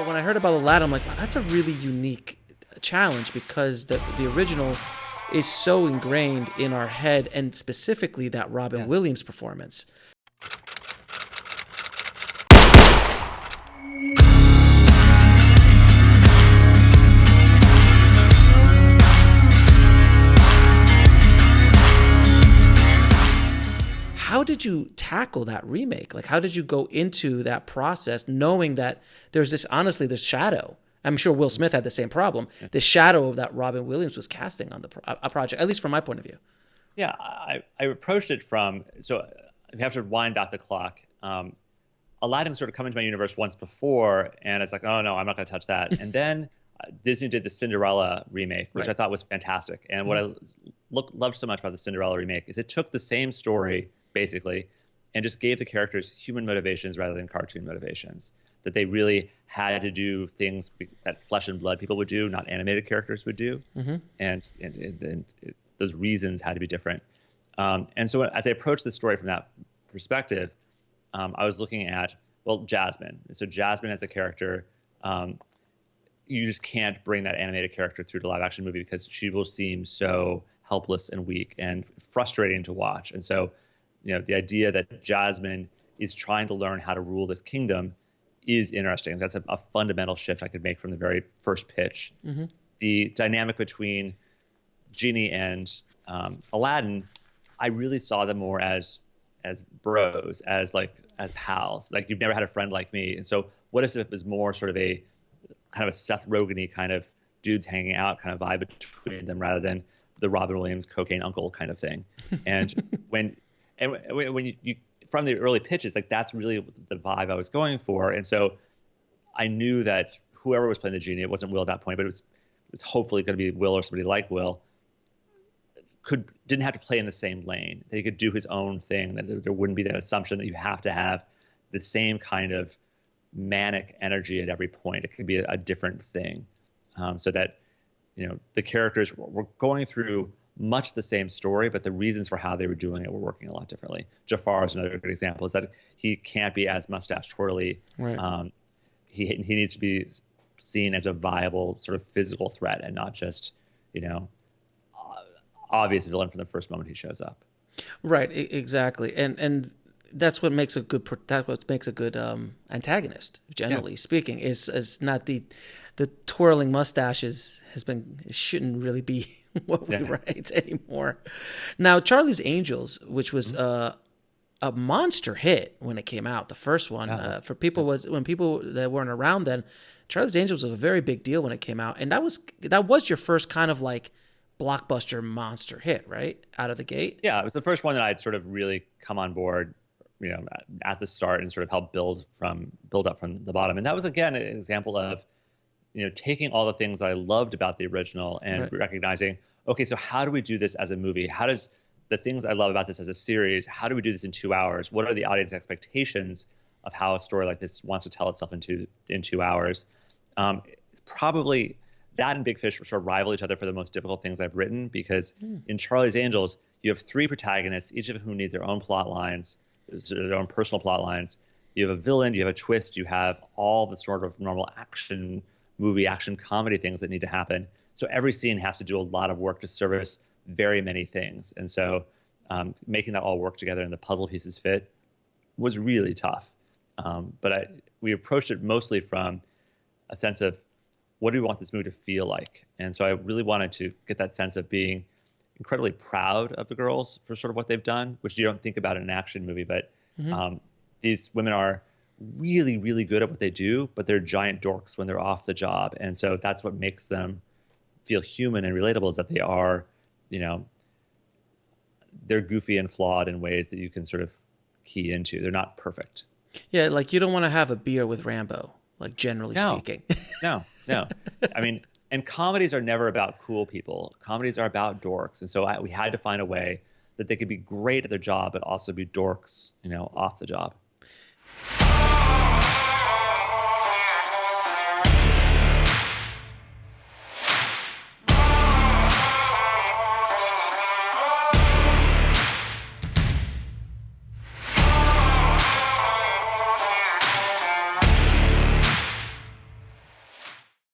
when I heard about Aladdin, I'm like, wow, that's a really unique challenge because the original is so ingrained in our head, and specifically that Robin Williams performance. How did you tackle that remake? Like, how did you go into that process knowing that there's this shadow? I'm sure Will Smith had the same problem. The shadow of that Robin Williams was casting on a project, at least from my point of view. Yeah, I approached it so you have to wind back the clock. Aladdin sort of come into my universe once before, and it's like, oh no, I'm not going to touch that. And then Disney did the Cinderella remake, which I thought was fantastic. And what I loved so much about the Cinderella remake is it took the same story, basically, and just gave the characters human motivations rather than cartoon motivations. That they really had to do things that flesh and blood people would do, not animated characters would do. And those reasons had to be different. And so as I approached the story from that perspective, I was looking at, Jasmine. So Jasmine as a character, you just can't bring that animated character through to live action movie because she will seem so helpless and weak and frustrating to watch. And so, the idea that Jasmine is trying to learn how to rule this kingdom is interesting. That's a fundamental shift I could make from the very first pitch. The dynamic between Genie and Aladdin, I really saw them more as bros, as pals. Like, you've never had a friend like me. And so what if it was more sort of a kind of a Seth Rogen-y kind of dudes hanging out kind of vibe between them rather than the Robin Williams cocaine uncle kind of thing. And when you from the early pitches, like, that's really the vibe I was going for. And so I knew that whoever was playing the Genie, it wasn't Will at that point, but it was hopefully going to be Will or somebody like Will, didn't have to play in the same lane. That he could do his own thing, that there wouldn't be that assumption that you have to have the same kind of manic energy at every point. It could be a different thing. So that, the characters were going through much the same story, but the reasons for how they were doing it were working a lot differently. Jafar is another good example, is that he can't be as mustache twirly. Right. He needs to be seen as a viable sort of physical threat and not just, obvious villain from the first moment he shows up. Right, exactly. And that's what makes a good antagonist, generally speaking, is not the twirling mustaches shouldn't really be what we write anymore. Now, Charlie's Angels, which was a monster hit when it came out, the first one, for people when people that weren't around then, Charlie's Angels was a very big deal when it came out, and that was your first kind of like blockbuster monster hit, right, out of the gate. Yeah, it was the first one that I'd sort of really come on board, at the start and sort of help build up from the bottom. And that was, again, an example of, taking all the things that I loved about the original and recognizing, okay, so how do we do this as a movie? How does the things I love about this as a series, how do we do this in 2 hours? What are the audience expectations of how a story like this wants to tell itself in 2 hours? Probably that and Big Fish sort of rival each other for the most difficult things I've written, because in Charlie's Angels, you have 3 protagonists, each of whom need their own plot lines, their own personal plot lines. You have a villain, you have a twist, you have all the sort of normal action comedy things that need to happen. So every scene has to do a lot of work to service very many things. And so making that all work together and the puzzle pieces fit was really tough. But we approached it mostly from a sense of, what do we want this movie to feel like? And so I really wanted to get that sense of being incredibly proud of the girls for sort of what they've done, which you don't think about in an action movie. But these women are really, really good at what they do, but they're giant dorks when they're off the job. And so that's what makes them feel human and relatable, is that they are, they're goofy and flawed in ways that you can sort of key into. They're not perfect. Yeah, like you don't want to have a beer with Rambo, like generally speaking. No. I mean, and comedies are never about cool people. Comedies are about dorks. And so we had to find a way that they could be great at their job, but also be dorks, off the job.